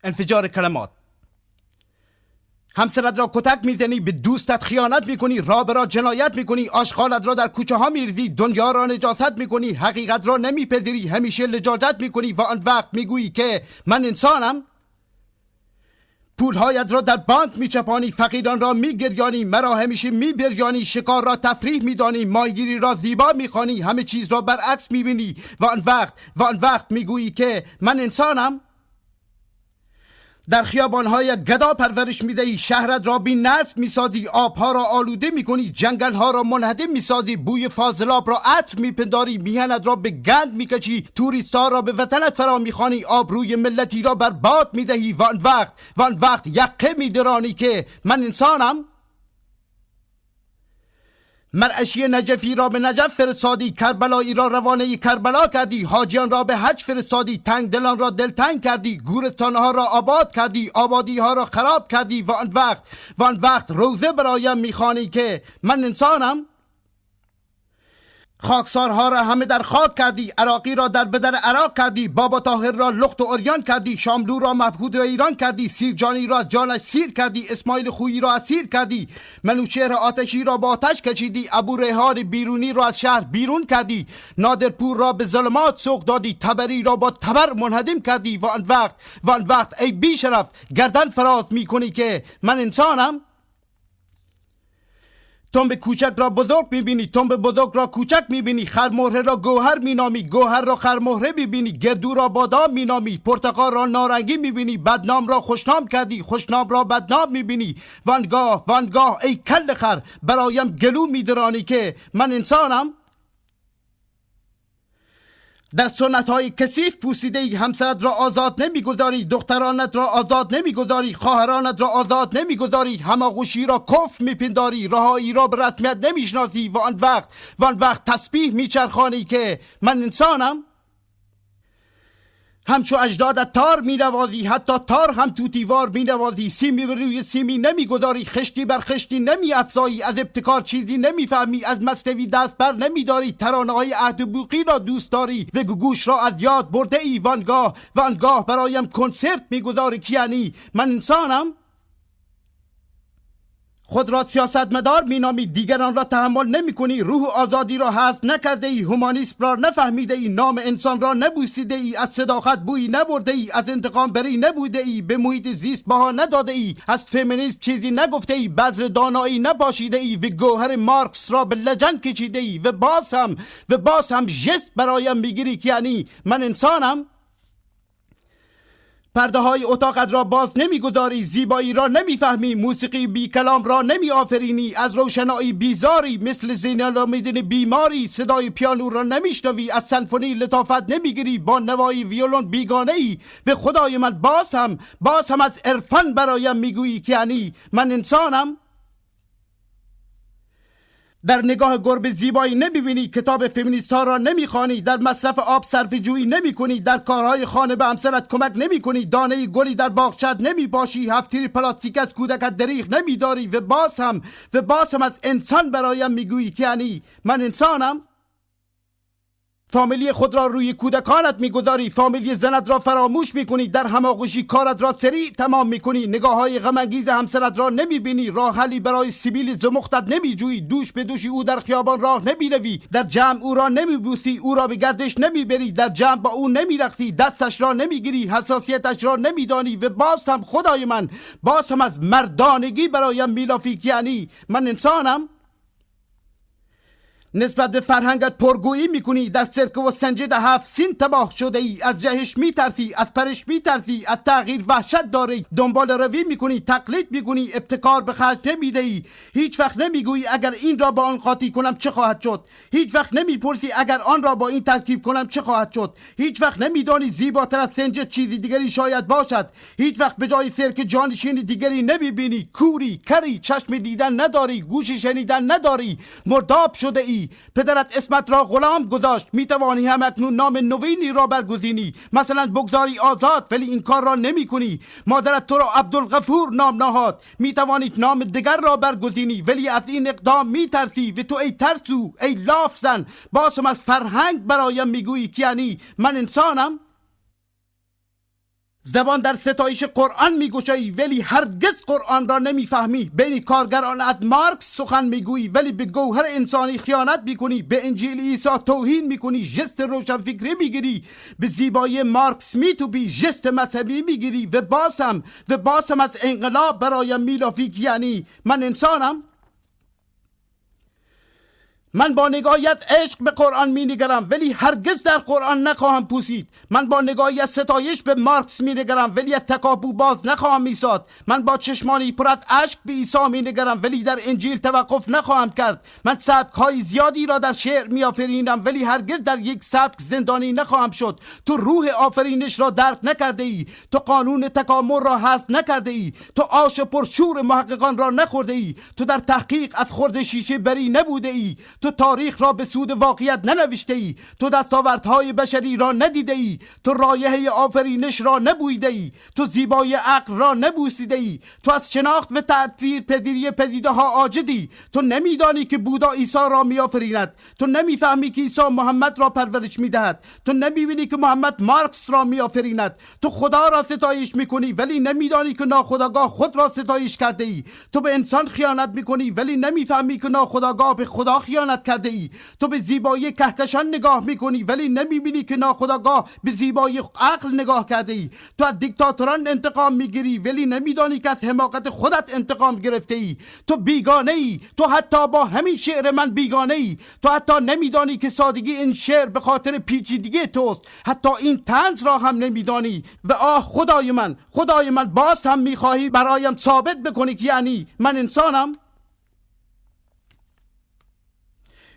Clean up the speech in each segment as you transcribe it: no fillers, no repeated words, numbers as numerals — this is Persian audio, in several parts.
انفجار کلمات. همسرت را کتک میزنی، به دوستت خیانت میکنی، راه به راه جنایت میکنی، آشغالت را در کوچه ها میریزی، دنیا را نجاست میکنی، حقیقت را نمیپذیری، همیشه لجاجت میکنی و آن وقت میگویی که من انسانم. پولهایت را در بانک میچپانی، فقیران را میگریانی، مرا همیشه میبریانی، شکار را تفریح میدانی، ماهیگیری را زیبا میخوانی، همه چیز را برعکس میبینی و آن وقت میگویی که من انسانم. در خیابانهای گدا پرورش میدهی، شهرت را بی نسل میسازی، آبها را آلوده میکنی، جنگلها را منهدم میسازی، بوی فاضلاب را عطر میپنداری، میهنت را به گند میکشی، توریستها را به وطنت فرا میخوانی، آبروی ملتی را برباد میدهی و آن وقت یقه میدرانی که من انسانم. مرعشی نجفی را به نجف فرستادی، کربلایی را روانه کربلا کردی، حاجیان را به حج فرستادی، تنگ دلان را دلتنگ کردی، گورستانها را آباد کردی، آبادی ها را خراب کردی و آن وقت روزه برایم میخوانی که من انسانم. خاکسارها را همه در خاک کردی، عراقی را در بدر عراق کردی، بابا طاهر را لخت و عریان کردی، شاملو را مبهوت و ایران کردی، سیرجانی را جانش سیر کردی، اسماعیل خویی را اسیر کردی، منوچهر آتشی را با آتش کشیدی، ابو ریحان بیرونی را از شهر بیرون کردی، نادرپور را به ظلمات سوق دادی، تبری را با تبر منهدم کردی و آن وقت ای بی شرف گردن فراز میکنی که من انسانم. تنب کوچک را بزرگ میبینی، تنب بزرگ را کوچک میبینی، خرمهره را گوهر مینامی، گوهر را خرمهره میبینی، گردو را بادام مینامی، پرتقال را نارنگی میبینی، بدنام را خوشنام کردی، خوشنام را بدنام میبینی، وانگاه ای کل خر برایم گلو میدرانی که من انسانم. در سنت های کثیف پوسیده ای، همسرت را آزاد نمیگذاری، دخترانت را آزاد نمیگذاری، خواهرانت را آزاد نمیگذاری، هماغوشی را کفر میپنداری، رهایی را به رسمیت نمیشناسی و آن وقت تسبیح میچرخانی که من انسانم. همچو اجدادت تار مینوازی، حتی تار هم توتیوار مینوازی، سیمی بر روی سیمی نمیگذاری، خشتی بر خشتی نمیافزایی، از ابتکار چیزی نمیفهمی، از مثنوی دست بر نمیداری، ترانه های عهد بوقی را دوست داری و گوش را از یاد برده ای، وانگاه برایم کنسرت میگذاری که یعنی من انسانم. خود را سیاستمدار مینامی، دیگران را تحمل نمی کنی، روح آزادی را حذف نکرده ای، هومانیسم را نفهمیده ای، نام انسان را نبوسیده ای، از صداقت بویی نبرده ای، از انتقام بری نبوده ای، به محیط زیست بها نداده ای، از فمینیسم چیزی نگفته ای، بذر دانایی نباشیده ای و گوهر مارکس را به لجن کشیده ای و باز هم جست برایم میگیری که یعنی من انسانم. پرده های اتاقت را باز نمیگذاری، زیبایی را نمیفهمی، موسیقی بی کلام را نمی آفرینی، از روشنایی بیزاری، مثل زین العابدین بیماری، صدای پیانو را نمیشنوی، از سمفونی لطافت نمیگیری، با نوای ویولون بیگانه ای و خدای من باز هم از عرفان برایم میگویی که یعنی من انسانم. در نگاه گربه زیبایی نمیبینی، کتاب فمینیست ها را نمیخوانی، در مصرف آب صرف جویی نمی کنی، در کارهای خانه به همسرت کمک نمی کنی، دانه گلی در باغچت نمی باشی، هفتیر پلاستیک از کودکت دریغ نمی داری و باز هم از انسان برایم میگویی که یعنی من انسانم. فامیلی خود را روی کودکانت میگذاری، فامیلی زنت را فراموش میکنی، در هماغوشی کارت را سریع تمام میکنی، نگاه های غم انگیز همسرت را نمیبینی، راه حلی برای سیبیل زمختت نمیجویی، دوش به دوشی او در خیابان راه نمیروی، در جمع او را نمیبوسی، او را به گردش نمیبری، در جمع با او نمیرقصی، دستش را نمیگیری، حساسیتش را نمیدانی و باز هم خدای من باز هم از مردانگی برایم میلافی که یعنی من انسانم. نسبت به فرهنگت پرگویی میکنی، در سرکه و سنجد 7 سین تباه شده ای، از جهش میترسی، از پرش میترسی، از تغییر وحشت داری، دنبال روی میکنی، تقلید میکنی، ابتکار به خرج نمیده ای، هیچ وقت نمیگویی اگر این را با آن قاطی کنم چه خواهد شد، هیچ وقت نمیپرسی اگر آن را با این ترکیب کنم چه خواهد شد، هیچ وقت نمیدانی زیباتر از سنجد چیزی دیگری شاید باشد، هیچ وقت به جای سرکه جانشین دیگری نمیبینی، کوری کری، چشم دیدن نداری، گوش شنیدن نداری، مرداب شده ای. پدرت اسمت را غلام گذاشت، میتوانی هم اکنون نام نوینی را برگزینی، مثلا بگذاری آزاد، ولی این کار را نمی کنی. مادرت تو را عبدالغفور نام نهاد، میتوانید نام دیگر را برگزینی، ولی از این اقدام میترسی و تو ای ترسو، ای لافزن، بازم از فرهنگ برایم میگویی که یعنی من انسانم. زبان در ستایش قرآن میگوشایی ولی هرگز قرآن را نمیفهمی. بین کارگران از مارکس سخن میگویی ولی به گوهر انسانی خیانت میکنی. به انجیل عیسی توهین میکنی، ژست روشنفکری میگیری، به زیبایی مارکس میتوبی، ژست مذهبی میگیری و باسم از انقلاب برایم میلافی. یعنی من انسانم؟ من با نگاهی از عشق به قرآن می نگرم ولی هرگز در قرآن نخواهم پوسید. من با نگاهی از ستایش به مارکس می نگرم ولی از تکاپو باز نخواهم ایستاد. من با چشمانی پر از اشک به عیسی می نگرم ولی در انجیل توقف نخواهم کرد. من سبک های زیادی را در شعر می آفرینم ولی هرگز در یک سبک زندانی نخواهم شد. تو روح آفرینش را درک نکرده ای، تو قانون تکامل را حذف نکرده ای، تو آش پرشور محققان را نخورده ای، تو در تحقیق از خرد شیشه بری نبوده ای، تو تاریخ را به سود واقعیت ننوشته ای، تو دستاوردهای بشری را ندیده ای، تو رایحه آفرینش را نبویده ای، تو زیبایی عقل را نبوسیده ای، تو از شناخت و تأثیر پذیری پدیده ها عاجزی. تو نمیدانی که بودا عیسی را میآفریند، تو نمیفهمی که عیسی محمد را پرورش میدهد، تو نمیبینی که محمد مارکس را میآفریند، تو خدا را ستایش میکنی ولی نمیدانی که ناخودآگاه خود را ستایش کرده ای، تو به انسان خیانت میکنی ولی نمیفهمی که ناخودآگاه به خدا خیانت کرده ای، تو به زیبایی کهکشان نگاه میکنی ولی نمیبینی که ناخودآگاه به زیبایی عقل نگاه کرده ای، تو از دیکتاتوران انتقام میگیری ولی نمیدانی که از حماقت خودت انتقام گرفته ای، تو بیگانه ای، تو حتی با همین شعر من بیگانه ای، تو حتی نمیدانی که سادگی این شعر به خاطر پیچیدگی توست، حتی این طنز را هم نمیدانی. و آه خدای من باز هم میخواهی برایم ثابت بکنی که یعنی من انسانم؟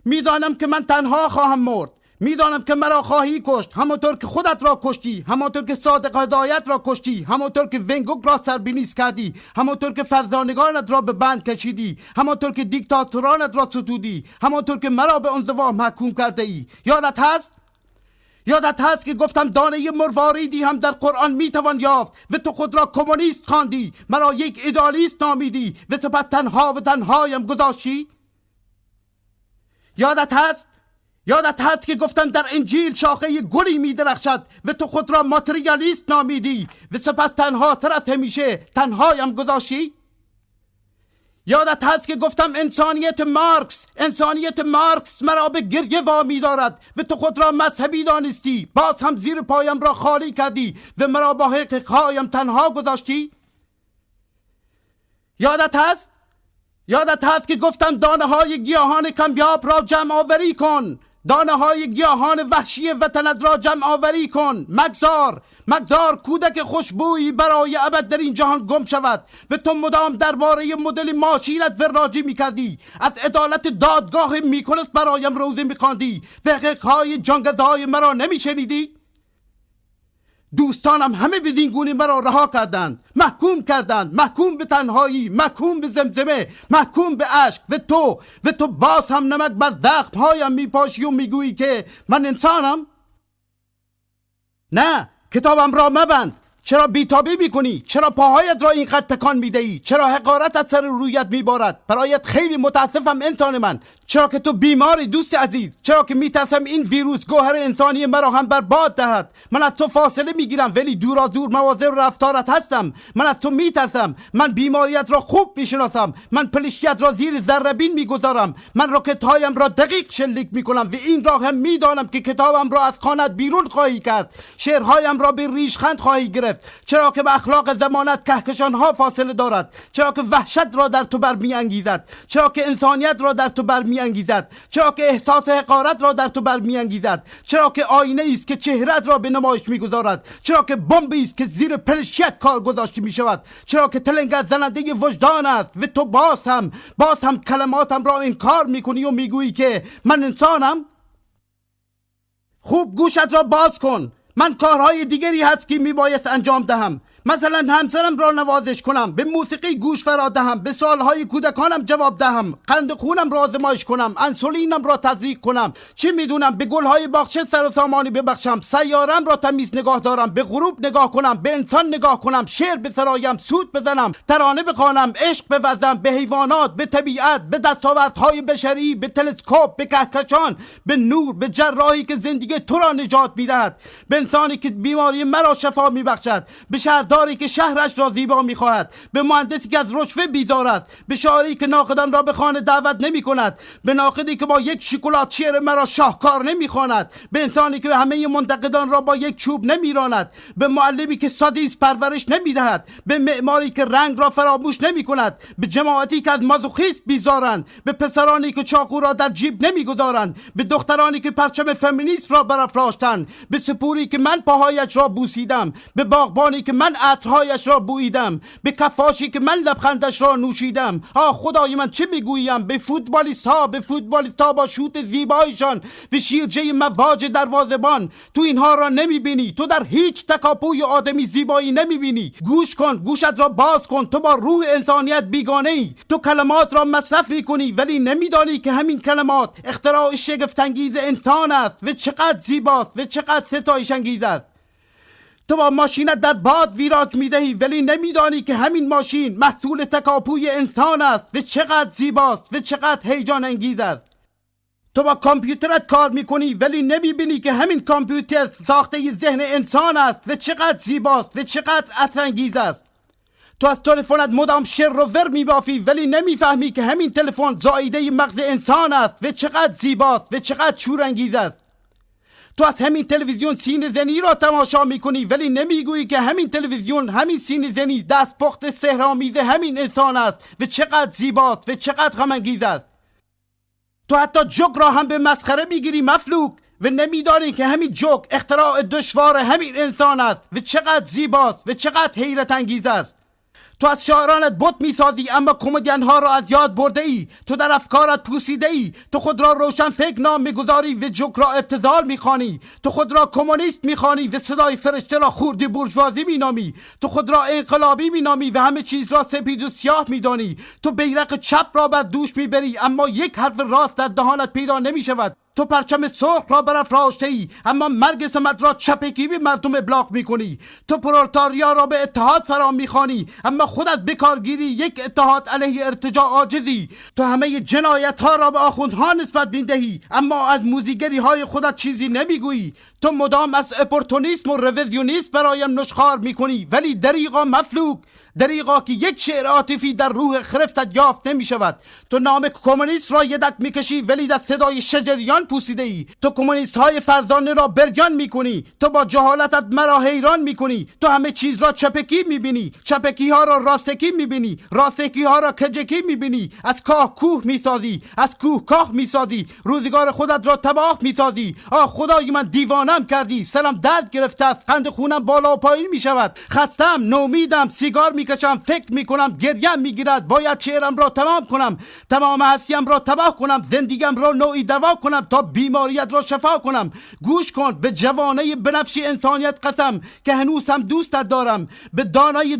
میدانم که من تنها خواهم مرد، میدانم که مرا خواهی کشت همانطور که خودت را کشتی، همانطور که صادق هدایت را کشتی، همانطور که ونگوک را سربینیست کردی، همانطور که فرزانگانت را به بند کشیدی، همانطور که دیکتاتورانت را ستودی، همانطور که مرا به انزوا محکوم کرده ای. یادت هست که گفتم دانه مرواریدی هم در قرآن میتوان یافت و تو خود را کمونیست خواندی، مرا یک ایدالیست نامیدی و سپس تنها و تنهایم گذاشتی؟ یادت هست که گفتم در انجیل شاخه گلی می درخشد و تو خود را ماتریالیست نامیدی و سپس تنها تر از همیشه تنهایم گذاشتی؟ یادت هست که گفتم انسانیت مارکس مرا به گریه وامی دارد و تو خود را مذهبی دانستی، باز هم زیر پایم را خالی کردی و مرا با حقیقهایم تنها گذاشتی؟ یادت هست که گفتم دانه های گیاهان کمیاب را جمع آوری کن، دانه های گیاهان وحشی وطنت را جمع آوری کن، مگذار کودک خوشبویی برای ابد در این جهان گم شود. و تو مدام درباره مدل ماشینت وراجی میکردی، از عدالت دادگاه میکنست برایم روزه میخواندی و حقیقهای جانگزهای مرا نمیشنیدی؟ دوستانم همه بدین گونه مرا رها کردند، محکوم به تنهایی، محکوم به زمزمه، محکوم به اشک. و تو باز هم نمک بر زخمهایم میپاشی و میگویی که من انسانم؟ نه، کتابم را مبند. چرا بیتابی میکنی؟ چرا پاهایت را اینقدر تکان میدهی؟ چرا حقارت از سر رویت میبارد؟ برایت خیلی متاسفم انسان من، چرا که تو بیماری دوست عزیز، چرا که میترسم این ویروس گوهر انسانی مرا هم برباد دهد. من از تو فاصله میگیرم ولی دورا دور مواظب رفتارت هستم. من از تو میترسم، من بیماریت را خوب میشناسم، من پلشتیت را زیر ذره‌بین میگذارم، من راکت‌هایم را دقیق شلیک میکنم و این را هم میدانم که کتابم را از خانت بیرون خواهی کرد، شعرهایم را به ریشخند خواهی گرفت، چرا که به اخلاق زمانت کهکشان‌ها فاصله دارد، چرا که وحشت را در تو برمی‌انگیزد، چرا که انسانیت را در تو برمی‌انگیزد، چرا که احساس حقارت را در تو برمی‌انگیزد، چرا که آینه است که چهره‌ات را به نمایش می‌گذارد، چرا که بمبی است که زیر پلشیت کار گذاشته می‌شود، چرا که تلنگر زننده وجدان است و تو باز هم کلماتم را انکار می‌کنی و می‌گویی که من انسانم؟ خوب گوشت را باز کن، من کارهای دیگری هست که میبایست انجام دهم. مثلا همسرم را نوازش کنم، به موسیقی گوش فرا دهم، به سوالهای کودکانم جواب دهم، قند خونم را آزمایش کنم، انسولینم را تزریق کنم، چه میدونم به گلهای باغچه سر و سامانی ببخشم، سیارم را تمیز نگاه دارم، به غروب نگاه کنم، به انسان نگاه کنم، شعر بسرایم، سوت بزنم، ترانه بخوانم، عشق بورزم، به حیوانات، به طبیعت، به دستاوردهای بشری، به تلسکوپ، به کهکشان، به نور، به جراحی که زندگی تو را نجات میدهد، به انسانی که بیماری مرا شفا میبخشد، به شهرداری که شهرش را زیبا میخواهد، به مهندسی که از رشوه بیزار است، به شاعری که ناقدان را به خانه دعوت نمی کند، به ناقدی که با یک شکلات شعر مرا شاهکار نمیخواند، به انسانی که همه منتقدان را با یک چوب نمیراند، به معلمی که سادیس پرورش نمیدهد، به معماری که رنگ را فراموش نمی کند، به جماعتی که از مازوخیسم بیزارند، به پسرانی که چاقو را در جیب نمیگذارند، به دخترانی که پرچم فمینیسم را برافراشتند، به سپوری که من پاهایش را بوسیدم، به باغبانی که من عطرهایش را بوییدم، به کفاشی که من لبخندش را نوشیدم. خدای من چه میگویم؟ به فوتبالیست ها با شوت زیبایشان و شیرجه مواج دروازه‌بان. تو اینها را نمیبینی، تو در هیچ تکاپوی آدمی زیبایی نمیبینی. گوش کن، گوشت را باز کن، تو با روح انسانیت بیگانه ای. تو کلمات را مصرف میکنی ولی نمیدانی که همین کلمات اختراع شگفت‌انگیز انسان است و چقدر زیباست و چقدر ستایش انگیز است. تو با ماشینت در باد ویراج میدهی ولی نمیدانی که همین ماشین محصول تکاپوی انسان است و چقدر زیباست و چقدر هیجان انگیز است. تو با کامپیوترت کار میکنی ولی نمیبینی که همین کامپیوتر ساخته ذهن انسان است و چقدر زیباست و چقدر عطرانگیز است. تو از تلفنت مدام شر و ور میبافی ولی نمیفهمی که همین تلفن زائیده مغز انسان است و چقدر زیباست و چقدر شورانگیز است. تو از همین تلویزیون سینه زنی را تماشا میکنی ولی نمیگویی که همین تلویزیون، همین سینه زنی دستپخت سحرآمیز همین انسان است و چقدر زیباست و چقدر غم‌انگیز است. تو حتی جوک را هم به مسخره میگیری مفلوک و نمیدانی که همین جوک اختراع دشوار همین انسان است و چقدر زیباست و چقدر حیرت انگیز است. تو از شاعرانت بت میسازی اما کمدین ها را از یاد برده ای. تو در افکارت پوسیده ای. تو خود را روشن فکر نام میگذاری و جوک را ابتذال میخوانی. تو خود را کمونیست میخوانی و صدای فرشته را خردی بورژوازی مینامی. تو خود را انقلابی مینامی و همه چیز را سپید و سیاه میدانی. تو بیرق چپ را بر دوش میبری اما یک حرف راست در دهانت پیدا نمیشود. تو پرچم سرخ را برافراشته ای اما مرگ سمت را چپکی به مردم ابلاغ میکنی. تو پرولتاریا را به اتحاد فرا میخوانی اما خودت بکارگیری یک اتحاد علیه ارتجاع عاجزی. تو همه جنایت ها را به آخوندها نسبت میدهی اما از موزیگری های خودت چیزی نمیگویی. تو مدام از اپورتونیسم و رویزیونیسم برایم نشخوار میکنی ولی دریغا مفلوک، دریغا که یک شعر عاطفی در روح خرفتت یافت نمی شود. تو نام کمونیست را یدک میکشی ولی در صدای شجریان پوسیده ای. تو کمونیست های فرزانه را برگان میکنی. تو با جهالتت مرا حیران میکنی. تو همه چیز را چپکی میبینی، چپکی ها را راستکی میبینی، راستکی ها را کجکی میبینی. از کاه کوه میسازی، از کوه کاه میسازی، روزگار خودت را تباه میسازی. خدای من دیوانم کردی، سرم درد گرفته است، قند خونم بالا و پایین میشود، خستم، نومیدم، سیگار میکشم، فکر میکنم، گریم میگیرد، باید شعرم را تمام کنم، تمام هستیم را تباه کنم، زندگیم را نوعی دوا کنم تا بیماریت را شفا کنم. گوش کن، به جوانه بنفشی انسانیت قسم که هنوزم دوستت دارم، به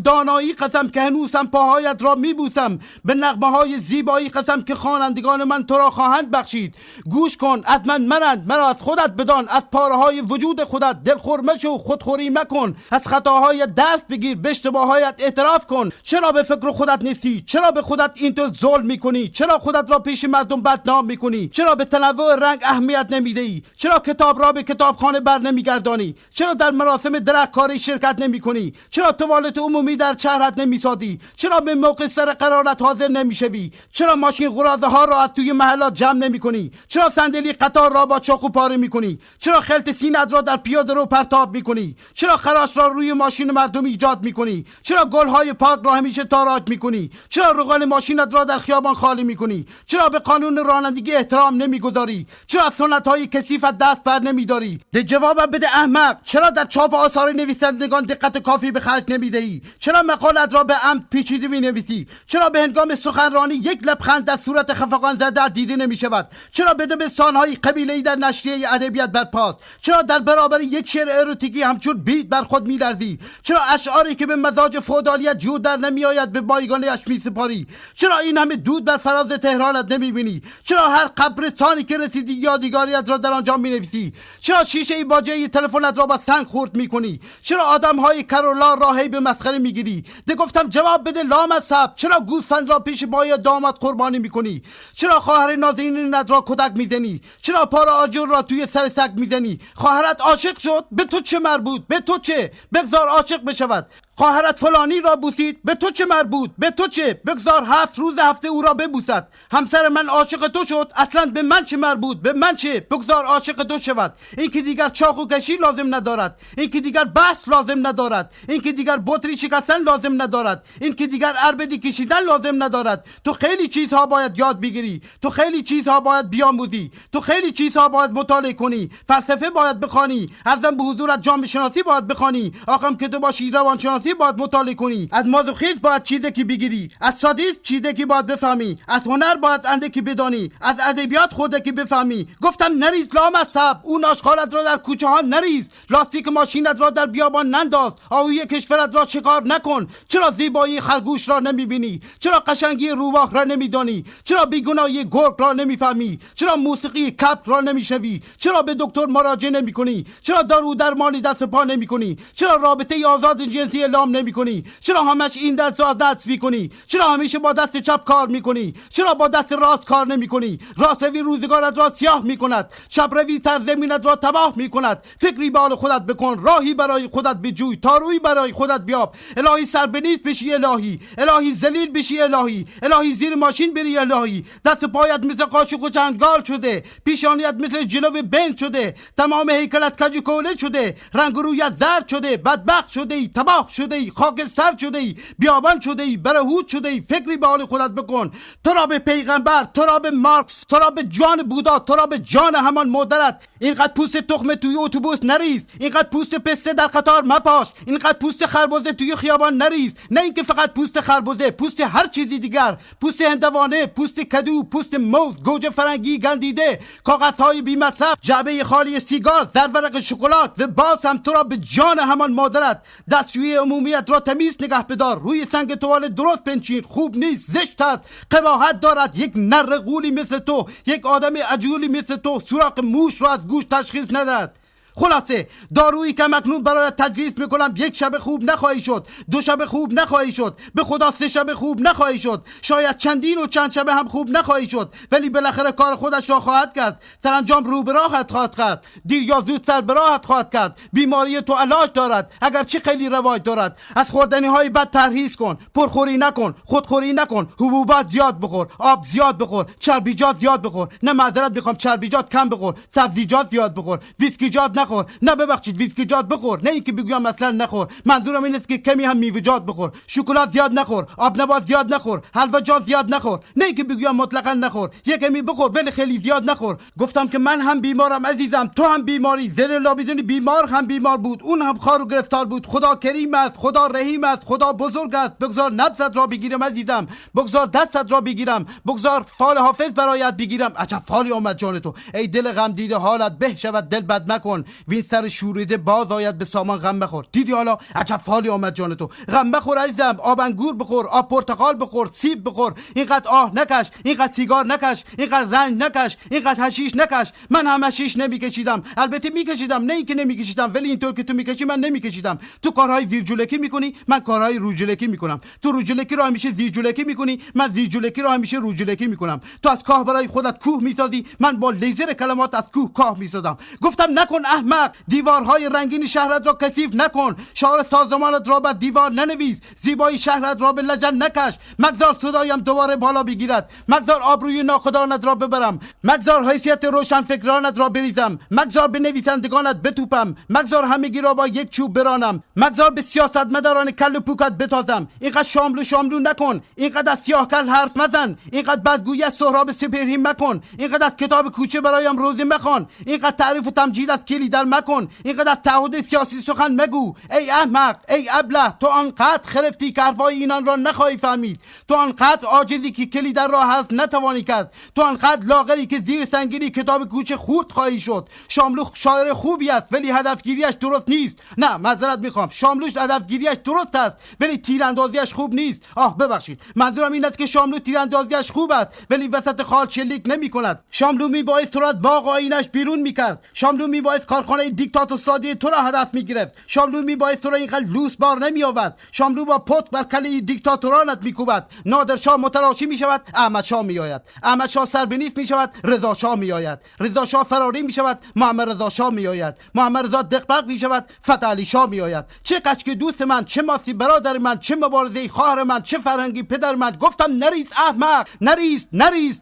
دانایی قسم که هنوزم پاهایت را میبوسم، به نغمه های زیبایی قسم که خوانندگان من تو را خواهند بخشید. گوش کن، از من مرند، مرا از خودت بدان، از پاره های وجود خودت دلخور مشو، خودخوری مکن، از خطاهای درس بگیر، به اشتباهایت اعتراف کن. چرا به فکر خودت نیستی؟ چرا به خودت این تو ظلم میکنی؟ چرا خودت را پیش مردم بدنام میکنی؟ چرا به تنوع رنگ اهمیت نمیدهی؟ چرا کتاب را به کتابخانه بر نمیگردانی؟ چرا در مراسم درختکاری شرکت نمیکنی؟ چرا توالت عمومی در شهرت نمیسازی؟ چرا به موقع سر قرارت حاضر نمیشوی؟ چرا ماشین قراضه ها را از توی محلات جمع نمیکنی؟ چرا صندلی قطار را با چاقو پاره میکنی؟ چرا خلط سینت را در پیاده رو پرتاب میکنی؟ چرا خراش را روی ماشین مردم ایجاد میکنی؟ چرا گلهای پاک را همیشه تاراج میکنی؟ چرا روغن ماشینت را در خیابان خالی میکنی؟ چرا به قانون رانندگی احترام نمیگذاری؟ چرا از سنت‌های کثیفت دست بر نمی‌داری؟ ده جوابم بده احمق. چرا در چاپ آثار نویسندگان دقت کافی به خرج نمی‌دهی؟ چرا مقالت را به عمد پیچیده می‌نویسی؟ چرا به هنگام سخنرانی یک لبخند در صورت خفقان زده دیده نمی‌شود؟ چرا به دبستان‌های قبیله‌ای در نشریه ادبیات برپاست؟ چرا در برابر یک شعر اروتیکی همچون بید بر خود می‌لرزی؟ چرا اشعاری که به مزاج فئودالیت جور در نمی‌آید به بایگانه‌اش می‌سپاری؟ چرا این همه دود بر فراز تهرانت نمی‌بینی؟ چرا هر قبرستانی که رسیدی یادگاریت را در آنجا می‌نویسی؟ چرا شیشه باجه تلفنت را با سنگ خرد می‌کنی؟ چرا آدم‌های کرولار را هی به مسخره می‌گیری؟ ده گفتم جواب بده لامصب. چرا گوسفند را پیش مای داماد قربانی می‌کنی؟ چرا خواهر نازنینت را کتک می‌زنی؟ چرا پار آجر را توی سر سگ می‌زنی؟ خواهرت عاشق شد؟ به تو چه مربوط؟ به تو چه؟ بگذار عاشق بشود. خواهرت فلانی را بوسید؟ به تو چه مربوط؟ به تو چه؟ بگذار 7 روز هفته او را ببوسد. همسر من عاشق تو شد؟ اصلا به من چه مربوط؟ به من چه؟ بگذار عاشق تو شود. این که دیگر چاقو کشی لازم ندارد، این که دیگر بحث لازم ندارد، این که دیگر بطری شکستن لازم ندارد، این که دیگر عربدی کشیدن لازم ندارد. تو خیلی چیزها باید یاد بگیری، تو خیلی چیزها باید بیاموزی، تو خیلی چیزها باید مطالعه کنی. فلسفه باید بخوانی، ارزم به حضورت جامعه شناسی باید بخوانی، آخم که تو باشی روانشناسی باید مطالعه کنی. از مازوخیسم باید چیزی بگیری، از سادیسم چیزی باید بفهمی، از هنر باید اندکی بدانی، از ادبیات خودکی بفهمی. گفتم نریز لامصب. اون آشغالت را در کوچه ها نریز، لاستیک ماشینت را در بیابان ننداز، آهوی کشورت را شکار نکن. چرا زیبایی خرگوش را نمیبینی؟ چرا قشنگی روباه را نمیدانی؟ چرا بیگناهی گرگ را نمیفهمی؟ چرا موسیقی کبک را نمیشنوی؟ چرا به دکتر مراجعه نمیکنی؟ چرا دارو درمانی دست پا نمیکنی؟ چرا رابطه آزاد جنسی اعلام نمیکنی؟ چرا همش این دست و دست میکنی؟ چرا همیشه با دست چپ کار میکنی؟ چرا با دست راست کار نمیکنی؟ راست روی روزگارت را سیاه میکند، چپ روی سرزمینت را تباه میکند. فکری به حال خودت بکن، راهی برای خودت بجوی، تارویی برای خودت بیاب. الهی سربنیست بشی الهی، الهی ذلیل بشی الهی، الهی زیر ماشین بری الهی. دست پایت مثل قاشق و چنگال شده، پیشانیت مثل جلو بنز شده، تمام هیکلت کج و کوله شده، رنگ و رویت زرد شده، بدبخت شده ای، تباه شده ای، خاک سر شده ای، بیابان شده ای، برهوت شده ای. فکری به حال خودت بکن. تو را به پیغمبر، تو را به مارکس، تو را به جان بودا، تو را به جان همان مادرت. اینقدر پوست تخم توی اتوبوس نریز، اینقدر پوست پسته در قطار مپاش، اینقدر پوست خربزه توی خیابان نریز. نه اینکه فقط پوست خربزه، پوست هر چیزی دیگر، پوست هندوانه، پوست کدو، پوست موز، گوجه فرنگی گندیده، کاغذهای بی مصرف، جعبه خالی سیگار، زرورق شکلات. و باز هم تو را به جان همان مادرت. دستشویی عمومیت را تمیز نگه بدار، روی سنگ توالت درست بنشین. خوب نیست، زشت است، قباحت دارد. یک نر غولی مثل تو، یک آدم عجولی مثل تو سوراخ موش را از گوش تشخیص ندهد. خلاصه دارویی که مکنون برای تجویز میکنم، یک شب خوب نخواهی شد، 2 شب خوب نخواهی شد، به خدا 3 شب خوب نخواهی شد، شاید چندین و چند شب هم خوب نخواهی شد، ولی بالاخره کار خودش را خواهد کرد. سرانجام رو به راهت خواهد کرد، دیر یا زود سر به راهت خواهد کرد. بیماری تو علاج دارد، اگر چه خیلی رواج دارد. از خوردنی های بد پرهیز کن، پرخوری نکن، خودخوری نکن، حبوبات زیاد بخور، آب زیاد بخور، چربیجات زیاد بخور. نه معذرت میخوام، چربیجات کم بخور، سبزیجات زیاد بخور، ویسکیجات نخور. نه ببخشید، ویسکیجات بخور، نه اینکه بگویم اصلا نخور، منظورم این است که کمی هم میوه‌جات بخور. شکلات زیاد نخور، آب نبات زیاد نخور، حلواجات زیاد نخور، نه اینکه بگویم مطلقاً نخور. یک کمی بخور ولی خیلی زیاد نخور. گفتم که من هم بیمارم عزیزم، تو هم بیماری. زیر لابیدونی بیمار هم بیمار بود، اون هم خار و گرفتار بود. خدا کریم است، خدا رحیم است، خدا بزرگ است. بگذار نبضت را بگیرم عزیزم، بگذار دستت را بگیرم، بگذار فال حافظ برایت بگیرم. عجب فالی آمد جان تو. ای دل غم دیده حالت به شود، دل بد مکن. وین سر شوریده باز آید به سامان غم بخور. دیدی حالا عجب فالی آمد جان تو. غم بخور عزیزم، آب انگور بخور، آب پرتقال بخور، سیب بخور. اینقدر آه نکش، اینقدر سیگار نکش، اینقدر رنج نکش، اینقدر حشیش نکش. من هم حشیش نمیکشیدم، البته میکشیدم، نه اینکه نمیکشیدم، ولی اینطور که تو میکشی من نمیکشیدم. تو کارهای زیرجلکی میکنی، من کارهای روجلکی میکنم. تو روجلکی رو همیشه زیرجلکی میکنی، من زیرجلکی رو همیشه روجلکی میکنم. تو از کاه برای خودت کوه میسازی، من با لیزر کلمات از کوه کاه میسازم. گفتم نکن احمق. دیوارهای رنگین شهرت را کثیف نکن، شعار سازمانت را بر دیوار ننویس، زیبایی شهرت را به لجن نکش. مگذار صدایم دوباره بالا بگیرد، مگذار آبروی ناخدانت را ببرم، مگذار حیثیت روشن فکرانت را بریزم، مگذار به نویسندگانت بتوپم، مگذار همگی را با یک چوب برانم، مگذار به سیاستمداران کل پوکت بتازم. اینقدر شاملو نکن، اینقدر از سیاه کل حرف مزن، اینقدر بدگویی از سهراب سپهری مکن، اینقدر از کتاب کوچه برایم روزی مخوان، اینقدر تعریف و تمجید از کلیدر مکن، اینقدر تعهد سیاسی سخن مگو. ای احمق، ای ابله، تو آنقدر خرفتی که حرفای اینان را نخواهی فهمید، تو آنقدر عاجزی که کلیدر را هست نتوانی کرد، تو آنقدر لاغری که زیر سنگینی کتاب کوچه خورد خواهی شد. شاملو شاعر خوبی است ولی هدفگیریش درست نیست. نه، معذرت میخوام، شاملوش هدفگیریش درست است ولی تیراندازیش خوب نیست. ببخشید، منظورم این است که شاملو تیراندازیش خوب است ولی وسط خال شلیک نمیکند. شاملو میبایست تو را از باغ آیینش بیرون میکرد، شاملو میبایست کارخانه دیکتاتور سادی تو را هدف میگرفت، شاملو میبایست تو را اینقدر لوس بار نمیآورد. شاملو با پت بر کله دیکتاتورانت میکوبد. نادرشاه متلاشی میشود، احمدشاه میآید، احمدشاه سربنیست میشود، رضا شاه میآید، رضا شاه فراری میشود، محمد رضا شاه میآید، محمد رضا دغبغ میشود، فتح علی شاه میآید. چه کچک دوست من، چه ماسی برادر من، چه مبارزه خواهر من، چه فرهنگی پدر من. گفتم نریز احمق،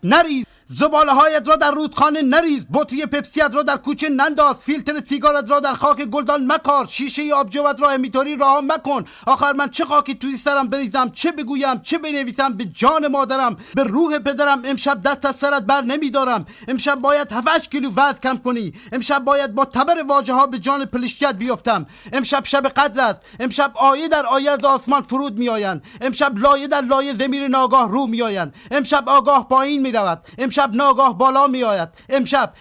نریز. زباله هایت را در رودخانه نریز، بطری پپسیت را در کوچه ننداز، فیلتر سیگارت را در خاک گلدان مکار، شیشه آبجوت را همینطوری رها مکن. آخر من چه خاکی توی سرم بریزم، چه بگویم، چه بنویسم؟ به جان مادرم، به روح پدرم امشب دست از سرت بر نمیدارم. امشب باید 7 کیلو وزن کم کنی، امشب باید با تبر واژه ها به جان پلشتیت بیفتم. امشب شب قدر است، امشب آیه در آیه از آسمان فرود میآیند، امشب لایه در لایه ضمیر ناگاه رو میآیند، امشب آگاه پایین میرود، امشب ناگاه بالا می آید. امشب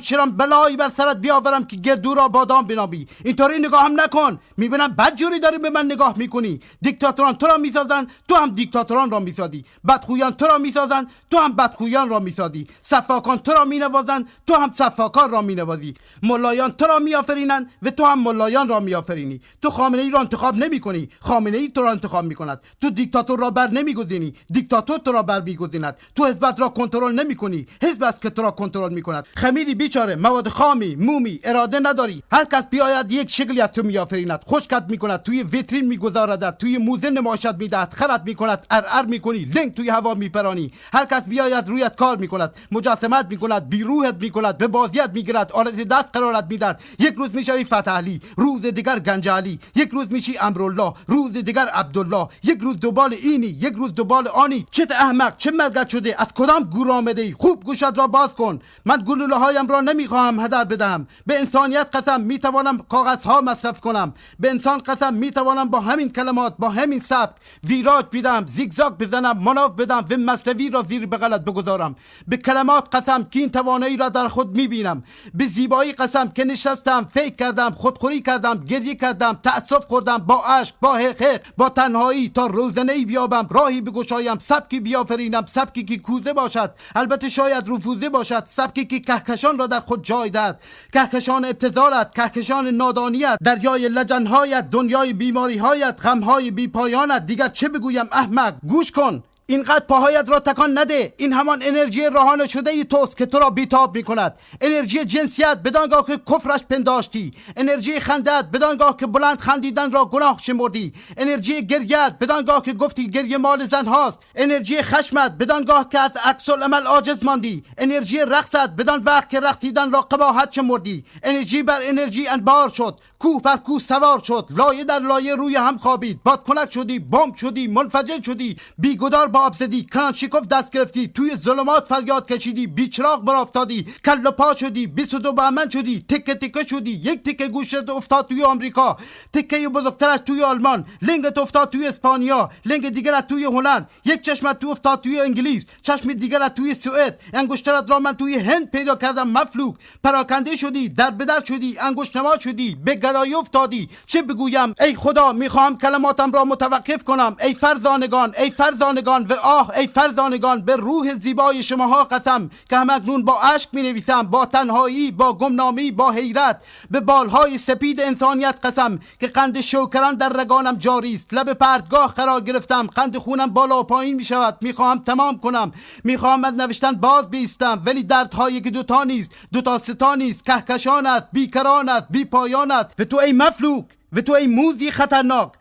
چرا بلایی بر سرت بیاورم که گردو را بادام بنابی. اینطوری نگاهم نکن، میبینم بدجوری داری به من نگاه میکنی. دیکتاتوران تو را میسازن، تو هم دیکتاتوران را میسازی. بدخویان تو را میسازن، تو هم بدخویان را میسازی. سفاکان تو را مینوازن، تو هم سفاکان را مینوازی. ملایان تو را میآفرینند و تو هم ملایان را میآفرینی. تو خامنه ای را انتخاب نمیکنی، خامنه ای تو را انتخاب میکند. تو دیکتاتور را بر نمیگزینی، دیکتاتور تو را بر میگزیند. تو حزبت را کنترل نمیکنی، حزب است که تو را کنترل میکند. خمیری بیچاره، مواد خامی، مومی، اراده نداری. هر کس بیاید یک شکلی از تو میآفریند، خشکت میکند، توی ویترین میگذاردد، توی موزه نمایشت میدهد، خرت میکند، ار میکنی، لنگ توی هوا میپرانی. هر کس بیاید رویت کار میکند، مجسمت میکند، بیروحت میکند، به بازیت میگیرد، آلت دست قرارت میدهد. یک روز میشوی فتح علی، روز دیگر گنج علی، یک روز میشی امرالله، روز دیگر عبدالله، یک روز دوبال اینی، یک روز دوبال آنی. چه احمق، چه ملگت شده، از کدام گور آمده ای؟ خوب گوشت را باز کن. من گلوله هایم را نمیخواهم هدر بدهم. به انسانیت قسم میتوانم کاغذها مصرف کنم، به انسان قسم میتوانم با همین کلمات، با همین سبک ویراج بدم، زیگزاگ بزنم، مناف بدم و مصنوی را زیر بغلت بگذارم. به کلمات قسم که این توانایی را در خود میبینم، به زیبایی قسم که نشستم، فکر کردم، خودخوری کردم، گریه کردم، تأسف خوردم، با اشک، با حقیق، با تنهایی تا روزنه‌ای بیابم، راهی بگشایم، سبکی بیافرینم، سبکی که کوزه باشد، البته شاید رفوزه باشد، سبکی که کهکشان را در خود جای دهد، کهکشان ابتذالت، کهکشان نادانیت، دریای لجنهایت، دنیای بیماریهایت، غمهای بی پایانت. دیگر چه بگویم احمق؟ گوش کن، اینقدر پاهایت را تکان نده. این همان انرژی رهانه شده ای توست که تو را بیتاب می کند. انرژی جنسیت بدانگاه که کفرش پنداشتی، انرژی خندت بدانگاه که بلند خندیدن را گناه شمردی، انرژی گریت بدانگاه که گفتی گریه مال زن هاست، انرژی خشمت بدانگاه که از عکس العمل عاجز ماندی، انرژی رقصت بدان وقت که رقصیدن را قباحت شمردی. انرژی بر انرژی انبار شد، کوه بر کوه سوار شد، لایه در لایه روی هم خوابید، بادکنک شدی، بمب شدی، منفجر شدی، بیگدار با آب زدی، کلانشیکوف دست گرفتی، توی ظلمات فریاد کشیدی، بیچراغ برافتادی، کل و پا شدی، 22 بهمن شدی، تکه تکه شدی، یک تکه گوشت افتاد توی آمریکا، تکه بزرگترش توی آلمان، لنگت افتاد توی اسپانیا، لنگ دیگرت توی هلند، یک چشمت تو افتاد توی انگلیس، چشم دیگرت توی سوئد، انگشترت را من توی هند پیدا کردم مفلوک، پراکنده شدی، در بدر شدی، انگشت نما شدی، به گدایی افتادی. چه بگویم؟ ای خدا، میخوام کلماتم را متوقف کنم. ای فرزانگان، ای فرزانگان، و آه ای فرزانگان، به روح زیبای شماها قسم که همکنون با اشک می نویسم، با تنهایی، با گمنامی، با حیرت. به بالهای سپید انسانیت قسم که قند شوکران در رگانم جاری است. لب پرتگاه قرار گرفتم، قند خونم بالا و پایین می شود. می خواهم تمام کنم، می خواهم از نوشتن باز بیستم، ولی دردهایی که دوتا نیست، دوتا ستا نیست، کهکشان است، بیکران است، بی پایان است. و تو ای مفلوک، و تو ای موزی خطرناک،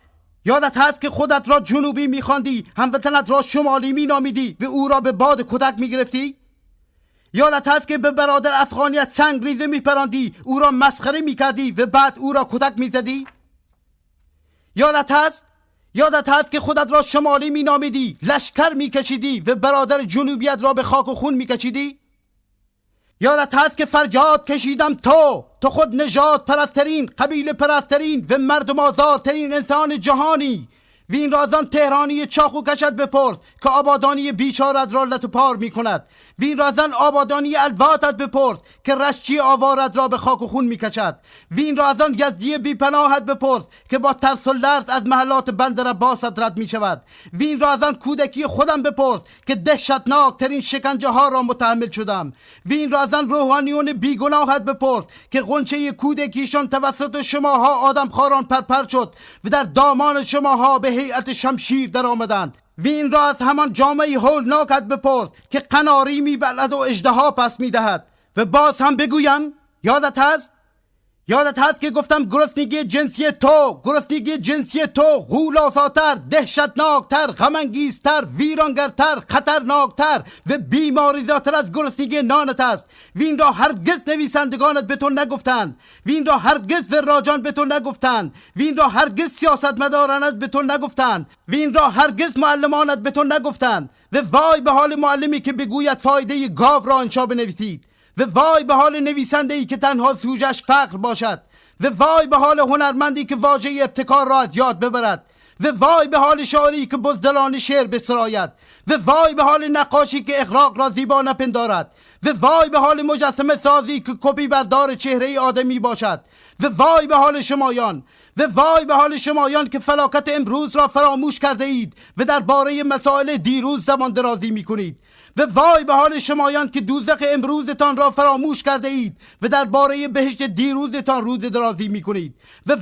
یادت هست که خودت را جنوبی می‌خواندی، هموطنت را شمالی می‌نامیدی و او را به باد کتک می‌گرفتی؟ یادت هست که به برادر افغانیت سنگریزه می‌پراندی، او را مسخره می‌کردی و بعد او را کتک می‌زدی؟ یادت هست که خودت را شمالی می‌نامیدی، لشکر می‌کشیدی و برادر جنوبیت را به خاک و خون می‌کشیدی؟ یادت هست که فریاد کشیدم تو خود نژاد پرسترین، قبیله پرسترین و مردم آزارترین انسان جهانی. و این رازان تهرانی چاقو کشد بپرس که آبادانی بیچارت را لت و پار می کند. و این رازان آبادانی الواتت بپرس که رشچی آوارت را به خاک و خون می کشد. و این رازان یزدی بی پناهت بپرس که با ترس و لرز از محلات بندر عباست رد می شود. و این رازان کودکی خودم بپرس که دهشتناک ترین شکنجه ها را متحمل شدم. و این رازان روحانیون بیگناهت بپرس که غنچه کودکیشان توسط شماها آدمخواران پرپر شد و در دامان شماها به هیئت شمشیر در آمدند. و این را از همان جامعه هولناکت بپرس که قناری میبلد و اژدها پس میدهد. و باز هم بگویم، یادت هست که گفتم گرسنگی جنسی تو غول‌آساتر، دهشتناکتر، غم‌انگیزتر، ویرانگرتر، خطرناکتر و بیماریزاتر از گرسنگی نانت است. و این را هرگز نویسندگانت به تو نگفتند، و این را هرگز وراجان به تو نگفتند، و این را هرگز سیاستمدارانت به تو نگفتند، و این را هرگز معلمانت به تو نگفتند. و وای به حال معلمی که بگوید فایده گاو را انشا بنویسید، و وای به حال نویسنده‌ای که تنها سوژه‌اش فقر باشد، و وای به حال هنرمندی که واژه ابتکار را از یاد ببرد، و وای به حال شاعری که بزدلان شعر بسراید، و وای به حال نقاشی که اغراق را زیبا نپندارد، و وای به حال مجسمه سازی که کپی بردار چهره آدمی باشد، و وای به حال شمایان، و وای به حال شمایان که فلاکت امروز را فراموش کرده اید و درباره مسائل دیروز زبان درازی می کنید. و وای به حال شمایان که دوزخ امروزتان را فراموش کرده اید و درباره بهشت دیروزتان روز درازی می کنید. و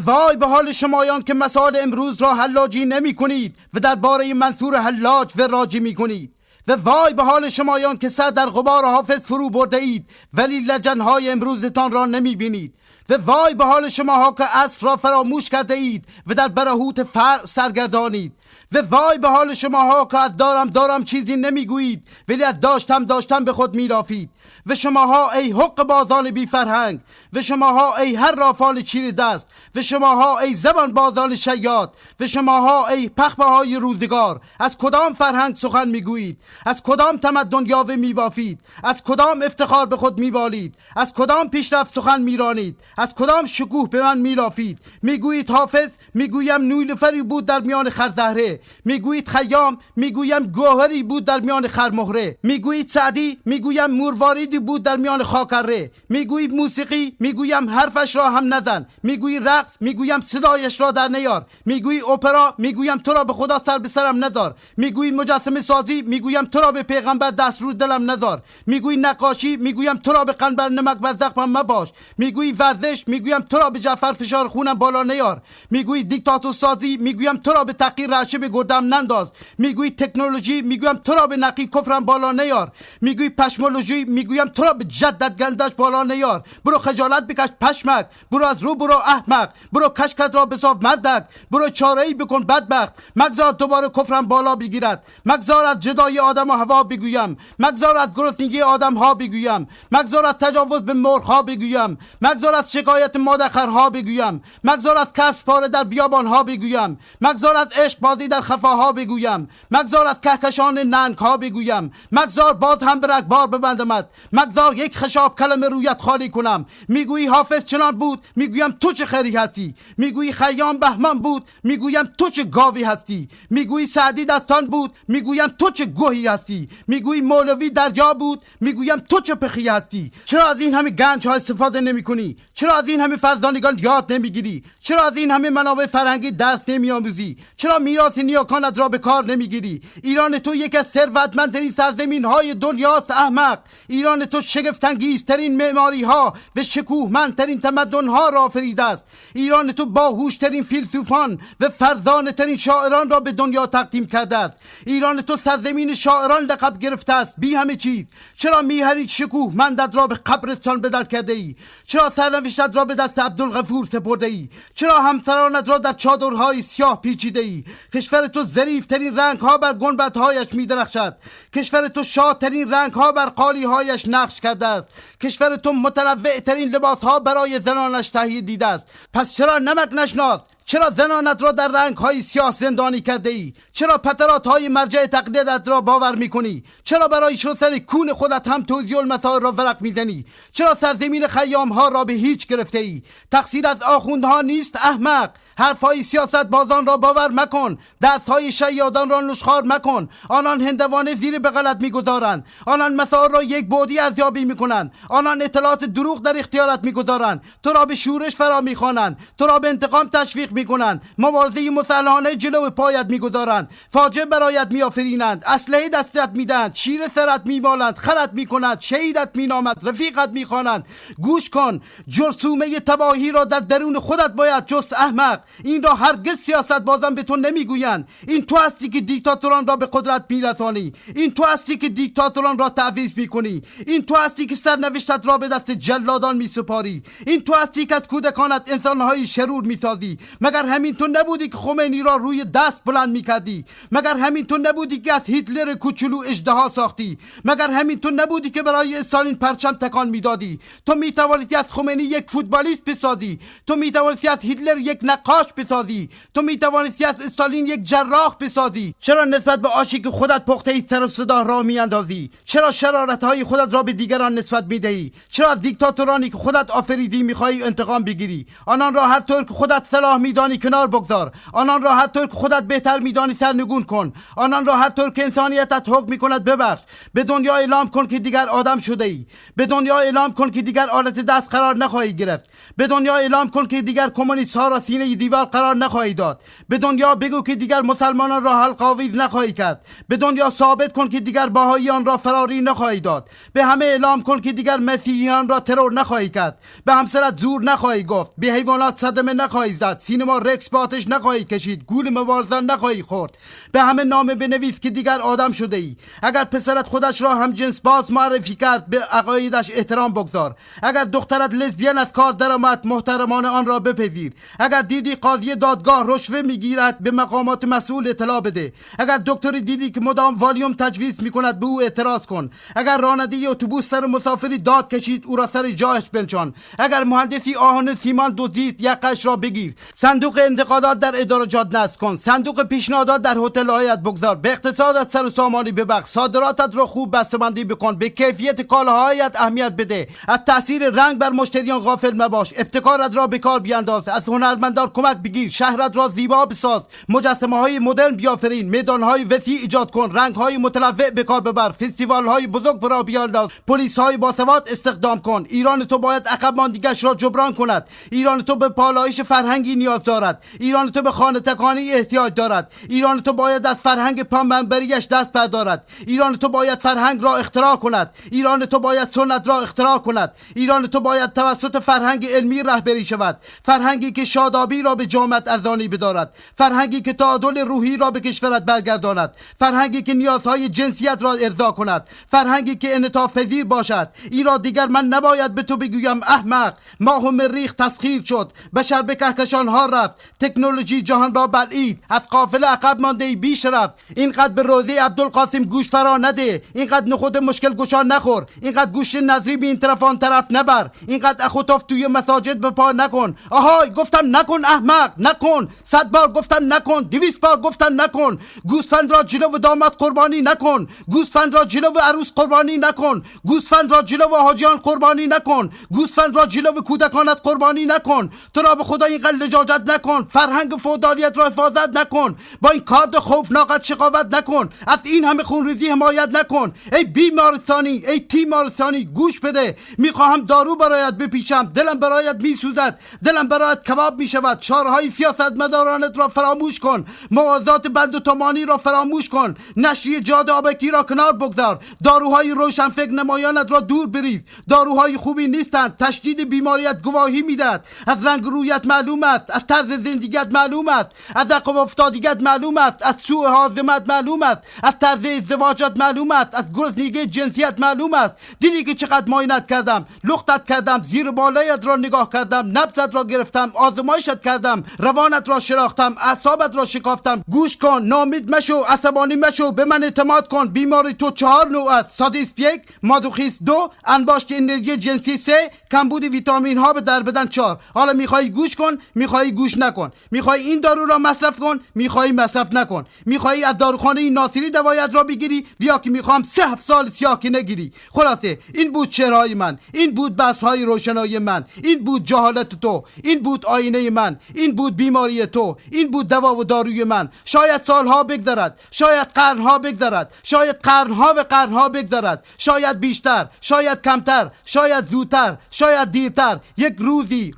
وای به حال شمایان که مسائل امروز را حلاجی نمی کنید و درباره منصور حلاج و راجی می کنید. و وای به حال شمایان که سر در غبار حافظ فرو برده اید ولی لجنهای امروزتان را نمی بینید. و وای به حال شماها که عصر را فراموش کرده اید و در برهوت فرع سرگردانید. و وای به حال شماها که از دارم چیزی نمیگویید ولی از داشتم به خود میلافید. و شماها ای حق بازان بی فرهنگ، و شماها ای هر رافال چیر دست، و شماها ای زبان بازان شیاد، و شماها ای پخبه های روزگار، از کدام فرهنگ سخن میگویید؟ از کدام تمدن یاوه میبافید؟ از کدام افتخار به خود میبالید؟ از کدام پیشرفت سخن میرانید؟ از کدام شکوه به من میلافید؟ میگویید حافظ، میگویم نیلوفری بود در میان خرزهره. میگویید خیام، میگویم گوهری بود در میان خرمهره. میگویید سعدی، میگویم مرواریدی بود در میان خاکره. میگویید موسیقی، میگویم حرفش را هم نزن. میگویید رقص، میگویم صدایش را در نیار. میگویی اپرا، میگویم تو را به خدا سر به سرم نذار. میگویی مجسمه سازی، میگویم تو را به پیغمبر دست رو دلم نذار. میگویی نقاشی، میگویم تو را به قنبر نمک بر زخمم مباش. میگویی ورزش، میگویم تو را به جعفر فشار خونم بالا نیار. میگویی دیکتاتور سازی، میگویم تو را به تحقیر رعشه به گردم ننداز. میگویی تکنولوژی، میگویم تو را به نقی کفرم بالا نیار. میگویی پشمولوژی، میگویم تو را به جدت گندش بالا نیار. برو خجالت بکش پشمک، برو از رو برو احمق، برو کشکت را بصاف مردک، برو چاره‌ای بکن بدبخت. مگذار دوباره کفرم بالا بگیرد، مگذار از جدای آدم و هوا بگویم، مگذار از گرسنگی آدم ها بگویم، مگذار از تجاوز به مرغ ها بگویم، مگذار از شکایت مادخرها بگویم، مگذار از کفش پاره در بیابان ها بگویم، مگذار از عشق بازی در خفاها بگویم، مگذار از کهکشان ننگ ها بگویم، مگذار باز هم به رگبار ببندمت، مگذار یک خشاب کلمه رویت خالی کنم. میگویی حافظ چنان بود، میگویم تو چه خری هستی. میگویی خیام بهمن بود، میگویم تو چه گاوی هستی. میگویی سعدی دستان بود، میگویم تو چه گوهی هستی. میگویی مولوی دریا بود، میگویم تو چه پخی هستی. چرا از این همه گنج ها استفاده نمی کنی؟ چرا از این همه فرزانگان یاد نمیگیری؟ چرا از این همه منابع فرهنگی درس نمیآموزی؟ چرا میراث نیاکانت را به کار نمیگیری؟ ایران تو یک از ثروتمندترین سرزمین‌های دنیاست احمق. ایران تو شگفت‌انگیزترین معماری‌ها و شکوهمندترین تمدن‌ها را آفریده است. ایران تو باهوشترین فیلسوفان و فرزانه‌ترین شاعران را به دنیا تقدیم کرده است. ایران تو سرزمین شاعران لقب گرفته است بی همه چیز. چرا میهری شکوهمندت را به قبرستان بدل کرده ای؟ چرا سرنوشتت را به دست عبدالغفور سپرده ای؟ چرا همسرانت را در چادرهای سیاه پیچیده ای؟ کشور تو ظریف‌ترین رنگ‌ها بر گنبدهایش می‌درخشد. کشور تو شادترین رنگ‌ها بر قالی‌هایش نقش کرده است. کشور تو متنوع‌ترین لباس‌ها برای زنانش تهیه دیده است. پس چرا نمک نشناس؟ چرا زنانت را در رنگ‌های سیاه زندانی کرده ای؟ چرا پترات‌های مرجع تقلیدت را باور می‌کنی؟ چرا برای شستن کون خودت هم توزیع المسائل را ورق می‌زنی؟ چرا سرزمین خیام‌ها را به هیچ گرفته ای؟ تقصیر از آخوندها نیست احمق. حرفهای سیاست بازان را باور مکن. درس‌های شیادان را نشخوار مکن. آنان هندوانه زیر بغلت می‌گذارند. آنان مسائل را یک بعدی ارزیابی می‌کنند. آنان اطلاعات دروغ در اختیارت می‌گذارند. تو را به شورش فرا می‌خوانند. تو را به انتقام تشویق می‌کنند. مبارزه مسلحانه جلو پایت می‌گذارند. فاجعه برایت می‌آفرینند. اسلحه دستت می‌دهند. شیر سرت می‌مالند. خرت می‌کنند. شهیدت می‌نامند. رفیقت می‌خوانند. گوش کن. جرثومه تباهی را در درون خودت باید جست احمق. این را هرگز سیاست بازان به تو نمیگویند. این تو هستی که دیکتاتوران را به قدرت میرسانی. این تو هستی که دیکتاتوران را تعویض میکنی. این تو هستی که سرنوشتت را به دست جلادان میسپاری. این تو هستی که از کودکانت انسانهای شرور میسازی. مگر همین تو نبودی که خمینی را روی دست بلند میکردی؟ مگر همین تو نبودی که از هیتلر کوچولو اژدها ساختی؟ مگر همین تو نبودی که برای استالین پرچم تکان میدادی؟ تو میتوانستی از خمینی یک فوتبالیست بسازی. تو میتوانستی از هیتلر یک نقاش بسازی. تو میتوانستی از استالین یک جراح بسازی. چرا نسبت به آشی که خودت پخته ای سر و صدا را میاندازی؟ چرا شرارت‌های خودت را به دیگران نسبت میدهی؟ چرا از دیکتاتورانی که خودت آفریدی میخوای انتقام بگیری؟ آنان را هر طور که خودت صلاح میدانی کنار بگذار. آنان را هر طور که خودت بهتر میدانی سرنگون کن. آنان را هر طور که انسانیتت حکم میکند ببخش. به دنیا اعلام کن که دیگر آدم شده ای. به دنیا اعلام کن که دیگر آلت دست قرار نخواهی گرفت. به دنیا اعلام کن که دیگر کمونیست ها را سینه دیوار قرار نخواهی داد. به دنیا بگو که دیگر مسلمانان را حلق‌آویز نخواهی کرد. به دنیا ثابت کن که دیگر بهائیان را فراری نخواهی داد. به همه اعلام کن که دیگر مسیحیان را ترور نخواهی کرد. به همسرت زور نخواهی گفت. به حیوانات صدمه نخواهی زد. سینما رقص به آتش نخواهی کشید. گول مبارزه نخواهی خورد. به همه نامه بنویس که دیگر آدم شده ای. اگر پسرت خودش را هم جنس باز معرفی کرد به عقایدش احترام بگذار. اگر دخترت لزبیان از کار درآمد محترمانه آن را بپذیر. اگر دیدی قاضی دادگاه رشوه میگیرد به مقامات مسئول اطلاع بده. اگر دکتر دیدی که مدام والیوم تجویز میکند به او اعتراض کن. اگر راننده اتوبوس سر مسافری داد کشید او را سر جایش بنشان. اگر مهندسی آهن سیمان دزدید یقش را بگیر. صندوق انتقادات در ادارجات نصب کن. صندوق پیشنهادات در هتل‌هایت بگذار. به اقتصاد از سر و سامانی ببخش. صادراتت را خوب بسته‌بندی بکن. به کیفیت کالاهایت اهمیت بده. از تاثیر رنگ بر مشتریان غافل مباش. ابتکارت را به کار بیانداز. از هنرمندان کمک بگیر. شهرت را زیبا بساز. مجسمه‌های مدرن بیافرین. میدان‌های وسیع ایجاد کن. رنگ‌های متنوع به کار ببر. فستیوال‌های بزرگ را بیانداز. پلیس‌های باسواد استخدام کن. ایران تو باید عقب ماندگی‌اش را جبران کند. ایران تو به پالایش فرهنگی نیاز دارد. ایران تو به خانه تکانی احتیاج دارد. ایران تو باید از فرهنگ پامنبریش دست بردارد. ایران تو باید فرهنگ را اختراع کند. ایران تو باید سنت را اختراع کند. ایران تو باید توسط فرهنگ علمی رهبری شود. فرهنگی که شادابی را به جامعه ارزانی بدارد. فرهنگی که تعادل روحی را به کشورت برگرداند. فرهنگی که نیازهای جنسیت را ارضا کند. فرهنگی که انعطاف پذیر باشد. این را دیگر من نباید به تو بگویم احمق. ماه و مریخ تسخیر شد. بشر به کهکشان ها رفت. تکنولوژی جهان را بلعید. از قافله عقب مانده ای بیش رفت. اینقدر به روزه عبدالقاسم گوش فرا نده. اینقدر نخود مشکل گشا نخور. اینقدر گوشت نظری به این طرف آن طرف نبر. اینقدر اخوتاف توی مساجد به پا نکن. آهای گفتم نکن احمق نکن. 100 بار گفتن نکن، 200 بار گفتن نکن. گوسفند را جلو داماد قربانی نکن، گوسفند را جلو عروس قربانی نکن، گوسفند را جلو حاجیان قربانی نکن، گوسفند را جلو کودکانت قربانی نکن. تو را به خدا اینقدر لجاجت نکن، فرهنگ فئودالیت را حفاظت نکن، با این کارد خوفناکت شقاوت نکن، از این همه خونریزی حمایت نکن. ای بیمارستانی، ای تیمارستانی گوش بده. میخواهم دارو برایت بپیچم، دلم برایت میسوزد، دلم برایت کباب میشود. شعارهای سیاستمدارانت را فراموش کن، موازات بند و تمانی را فراموش کن، نشریه جاده آبکی را کنار بگذار، داروهای روشنفکر نمایانت را دور بریز. داروهای خوبی نیستند، تشدید بیماریت گواهی میدهد. از رنگ رویت معلوم است، از طرز زندگیت معلوم است، از عقب افتادگیت معلوم است، از سوء هاضمت معلوم است، از طرز ازدواجت معلوم است، از گرسنگی جنسیت معلوم است. دیدی که چقدر معاینت کردم، لختت کردم، زیر بالایت را نگاه کردم، نبضت را گرفتم، آزمایشت کردم، روانت را شناختم، اعصابت را شکافتم. گوش کن، ناامید مشو، عصبانی مشو، به من اعتماد کن. بیماری تو 4 نوع است: سادیسم 1، مادوخیسم 2، انباشت انرژی جنسی 3، کمبود ویتامین ها به در بدن 4. حالا میخوای گوش کن، میخوای گوش نکن، میخوای این دارو را مصرف کن، میخوای مصرف نکن، میخوای از داروخانه ناصری دوایت را بگیری یا که میخوام 3 سال سیاکی نگیری. خلاصه این بود شعرهای من، این بود بحث‌های روشنایی من، این بود جهالت تو، این بود آینه من، این بود بیماری تو، این بود دوا و داروی من. شاید سالها بگذرد، شاید قرنها بگذرد، شاید قرنها و قرنها بگذرد، شاید بیشتر، شاید کمتر، شاید زودتر، شاید دیرتر. یک روزی،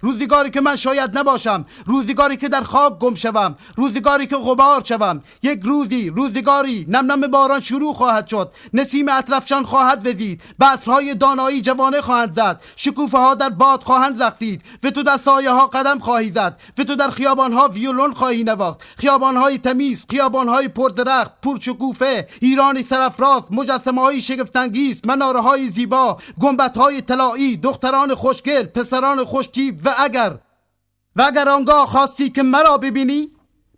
روزگاری که من شاید نباشم، روزگاری که در خاک گم شوم، روزگاری که غبار شوم. یک روزگاری نم نم باران شروع خواهد شد، نسیم اطرفشان خواهد وزید، بذرهای دانایی جوانه خواهند زد، شکوفه ها در باد خواهند رقصید و تو در سایه ها قدم خواهی زد و تو در خیابان ها ویولون خواهی نواخت. خیابان های تمیز، خیابان های پردرخت، پرشکوفه، ایرانی سرافراز، مجسمه های شگفت‌انگیز، مناره های زیبا، گنبد های طلایی، دختران خوشگل، پسران خوشتیپ. و اگر آنگاه خواستی که مرا ببینی،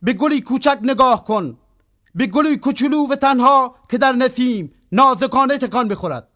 به گلی کوچک نگاه کن، به گلی کوچولو و تنها که در نسیم نازکانه تکان بخورد.